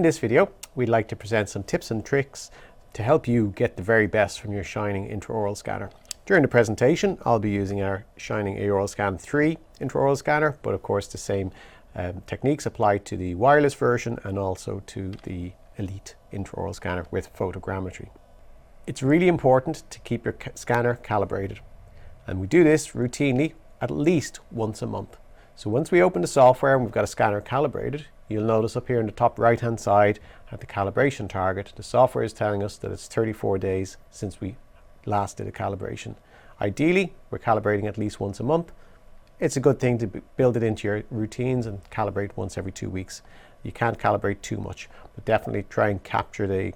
this video, we'd like to present some tips and tricks to help you get the very best from your Shining intraoral scanner. During the presentation, I'll be using our Shining Aoral Scan 3 intraoral scanner, but of course the same techniques apply to the wireless version and also to the Elite intraoral scanner with photogrammetry. It's really important to keep your scanner calibrated, and we do this routinely at least once a month. So once we open the software and we've got a scanner calibrated, you'll notice up here in the top right hand side at the calibration target, the software is telling us that it's 34 days since we last did a calibration. Ideally, we're calibrating at least once a month. It's a good thing to build it into your routines and calibrate once every 2 weeks. You can't calibrate too much, but definitely try and capture the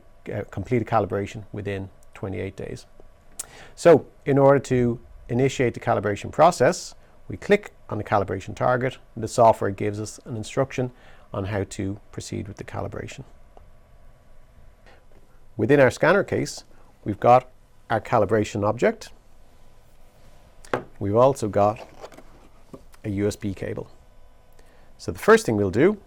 complete calibration within 28 days. So in order to initiate the calibration process, we click on the calibration target and the software gives us an instruction on how to proceed with the calibration. Within our scanner case, we've got our calibration object. We've also got a USB cable. So the first thing we'll do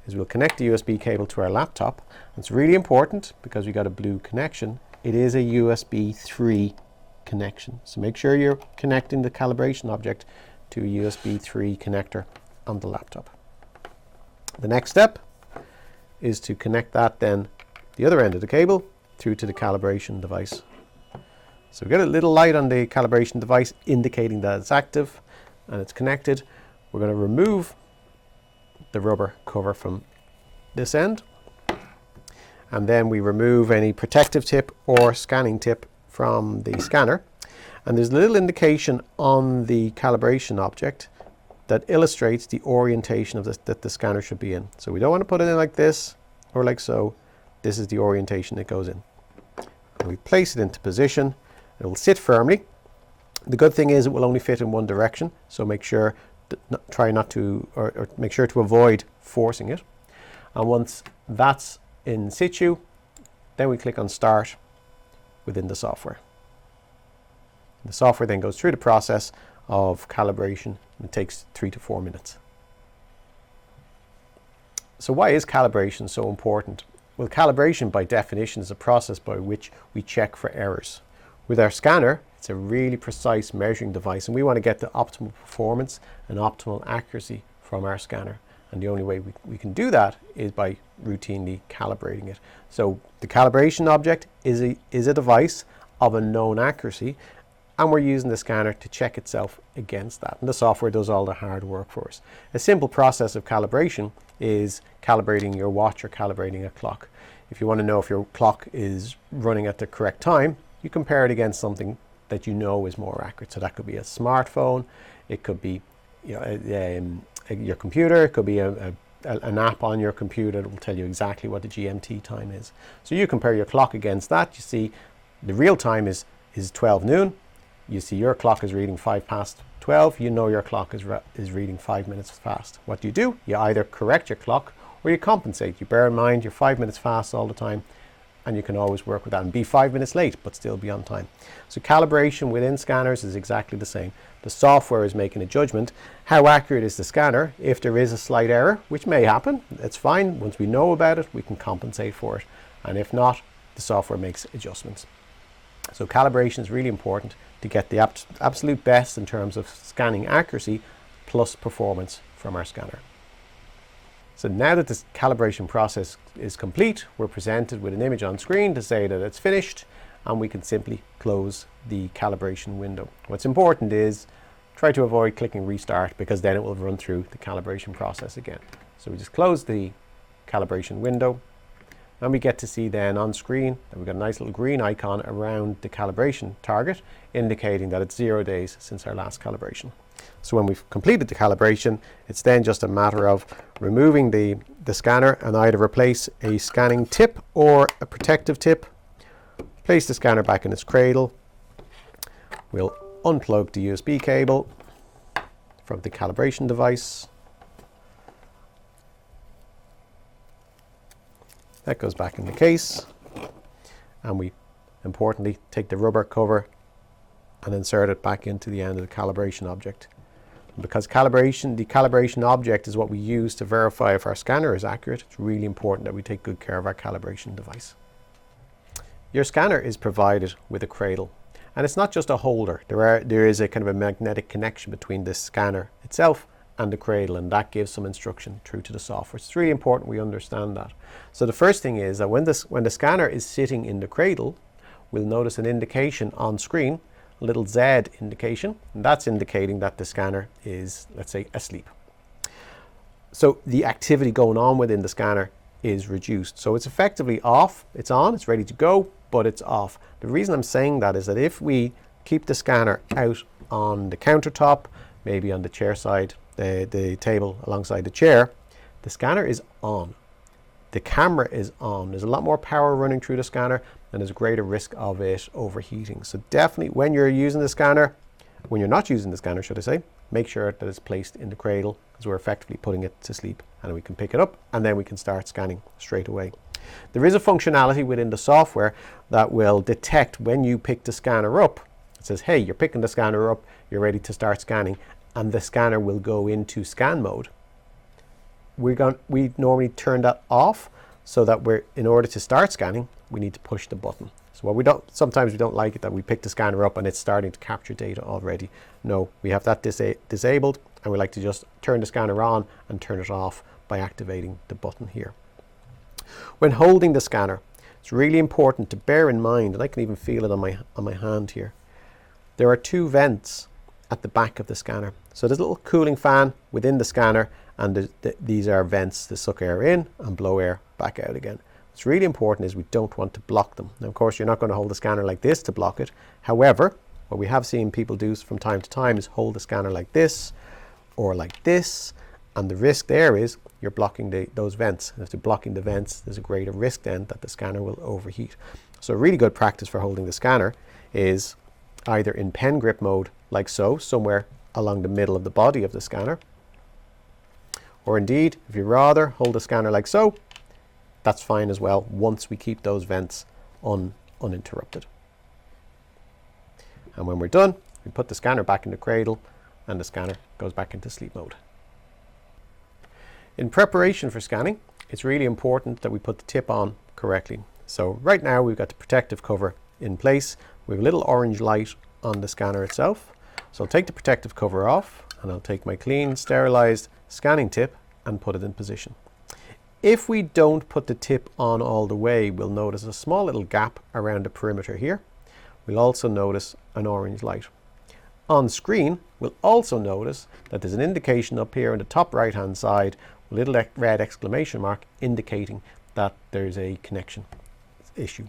is we'll connect the USB cable to our laptop. It's really important because we got a blue connection. It is a USB 3 connection. So make sure you're connecting the calibration object to a USB 3 connector on the laptop. The next step is to connect that then the other end of the cable through to the calibration device. So we get a little light on the calibration device indicating that it's active and it's connected. We're going to remove the rubber cover from this end, and then we remove any protective tip or scanning tip from the scanner. And there's a little indication on the calibration object that illustrates the orientation of that the scanner should be in. So we don't want to put it in like this or like so. This is the orientation it goes in. And we place it into position. It will sit firmly. The good thing is it will only fit in one direction, so make sure try not to, or make sure to avoid forcing it. And once that's in situ, then we click on Start within the software. The software then goes through the process of calibration. It takes 3 to 4 minutes. So why is calibration so important? Well, calibration by definition is a process by which we check for errors. With our scanner, it's a really precise measuring device, and we want to get the optimal performance and optimal accuracy from our scanner. And the only way we can do that is by routinely calibrating it. So the calibration object is a device of a known accuracy, and we're using the scanner to check itself against that. And the software does all the hard work for us. A simple process of calibration is calibrating your watch or calibrating a clock. If you want to know if your clock is running at the correct time, you compare it against something that you know is more accurate. So that could be a smartphone, it could be your computer, it could be an app on your computer that will tell you exactly what the GMT time is. So you compare your clock against that. You see the real time is 12 noon. You see your clock is reading 5 past 12. You know your clock is reading 5 minutes fast. What do? You either correct your clock or you compensate. You bear in mind you're 5 minutes fast all the time, and you can always work with that and be 5 minutes late but still be on time. So calibration within scanners is exactly the same. The software is making a judgment. How accurate is the scanner? If there is a slight error, which may happen, it's fine. Once we know about it, we can compensate for it. And if not, the software makes adjustments. So calibration is really important to get the absolute best in terms of scanning accuracy plus performance from our scanner. So now that this calibration process is complete, we're presented with an image on screen to say that it's finished, and we can simply close the calibration window. What's important is try to avoid clicking restart, because then it will run through the calibration process again. So we just close the calibration window, and we get to see then on screen that we've got a nice little green icon around the calibration target, indicating that it's 0 days since our last calibration. So when we've completed the calibration, it's then just a matter of removing the scanner and either replace a scanning tip or a protective tip, place the scanner back in its cradle. We'll unplug the USB cable from the calibration device. That goes back in the case, and we importantly take the rubber cover and insert it back into the end of the calibration object. Because the calibration object is what we use to verify if our scanner is accurate, it's really important that we take good care of our calibration device. Your scanner is provided with a cradle, and it's not just a holder. There is a kind of a magnetic connection between the scanner itself and the cradle, and that gives some instruction through to the software. It's really important we understand that. So the first thing is that when the scanner is sitting in the cradle, we'll notice an indication on screen, a little Z indication, and that's indicating that the scanner is, let's say, asleep. So the activity going on within the scanner is reduced. So it's effectively off, it's on, it's ready to go, but it's off. The reason I'm saying that is that if we keep the scanner out on the countertop, maybe on the chair side, the table alongside the chair, the scanner is on. The camera is on. There's a lot more power running through the scanner, and there's a greater risk of it overheating. So definitely when you're using the scanner, when you're not using the scanner, should I say, make sure that it's placed in the cradle, because we're effectively putting it to sleep, and we can pick it up and then we can start scanning straight away. There is a functionality within the software that will detect when you pick the scanner up. It says, hey, you're picking the scanner up, you're ready to start scanning, and the scanner will go into scan mode. We normally turn that off so that in order to start scanning, we need to push the button. So sometimes we don't like it that we pick the scanner up and it's starting to capture data already. No, we have that disabled, and we like to just turn the scanner on and turn it off by activating the button here. When holding the scanner, it's really important to bear in mind, and I can even feel it on my hand here, there are two vents at the back of the scanner. So there's a little cooling fan within the scanner, and these are vents to suck air in and blow air back out again. What's really important is we don't want to block them. Now, of course, you're not going to hold the scanner like this to block it. However, what we have seen people do from time to time is hold the scanner like this or like this, and the risk there is you're blocking those vents. And if you're blocking the vents, there's a greater risk then that the scanner will overheat. So a really good practice for holding the scanner is either in pen grip mode, like so, somewhere along the middle of the body of the scanner, or indeed, if you rather hold the scanner like so, that's fine as well, once we keep those vents uninterrupted. And when we're done, we put the scanner back in the cradle and the scanner goes back into sleep mode. In preparation for scanning, it's really important that we put the tip on correctly. So right now we've got the protective cover in place. We have a little orange light on the scanner itself. So I'll take the protective cover off, and I'll take my clean, sterilized scanning tip and put it in position. If we don't put the tip on all the way, we'll notice a small little gap around the perimeter here. We'll also notice an orange light. On screen, we'll also notice that there's an indication up here on the top right hand side, a little red exclamation mark indicating that there's a connection issue.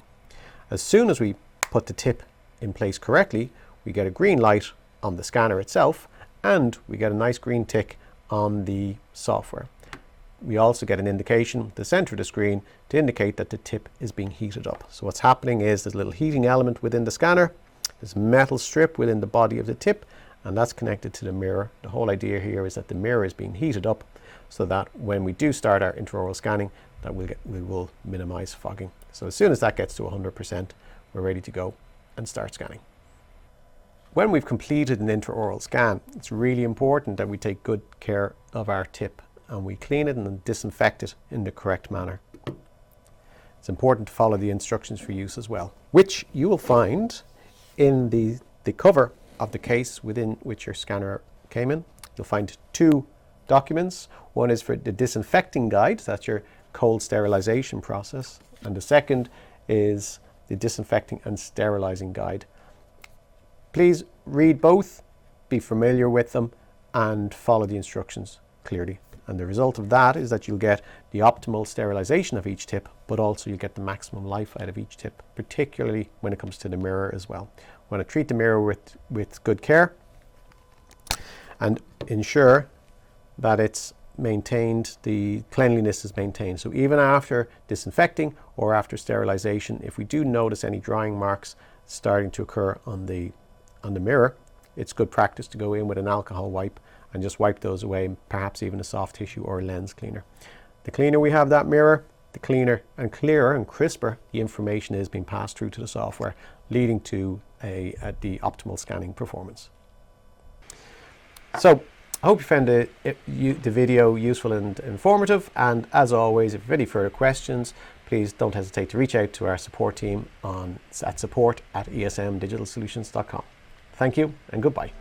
As soon as we put the tip in place correctly, we get a green light on the scanner itself, and we get a nice green tick on the software. We also get an indication at the center of the screen to indicate that the tip is being heated up. So what's happening is there's a little heating element within the scanner, there's a metal strip within the body of the tip, and that's connected to the mirror. The whole idea here is that the mirror is being heated up so that when we do start our intraoral scanning, that we will minimize fogging. So as soon as that gets to 100%, we're ready to go and start scanning. When we've completed an intraoral scan, it's really important that we take good care of our tip and we clean it and disinfect it in the correct manner. It's important to follow the instructions for use as well, which you will find in the cover of the case within which your scanner came in. You'll find two documents. One is for the disinfecting guide, that's your cold sterilization process, and the second is the disinfecting and sterilizing guide. Please read both, be familiar with them, and follow the instructions clearly. And the result of that is that you'll get the optimal sterilization of each tip, but also you'll get the maximum life out of each tip, particularly when it comes to the mirror as well. We want to treat the mirror with good care and ensure that it's maintained, the cleanliness is maintained. So even after disinfecting or after sterilization, if we do notice any drying marks starting to occur on the mirror, it's good practice to go in with an alcohol wipe and just wipe those away, perhaps even a soft tissue or a lens cleaner. The cleaner we have that mirror, the cleaner and clearer and crisper the information is being passed through to the software, leading to the optimal scanning performance. So I hope you found the video useful and informative, and as always, if you have any further questions, please don't hesitate to reach out to our support team at support@esmdigitalsolutions.com. Thank you and goodbye.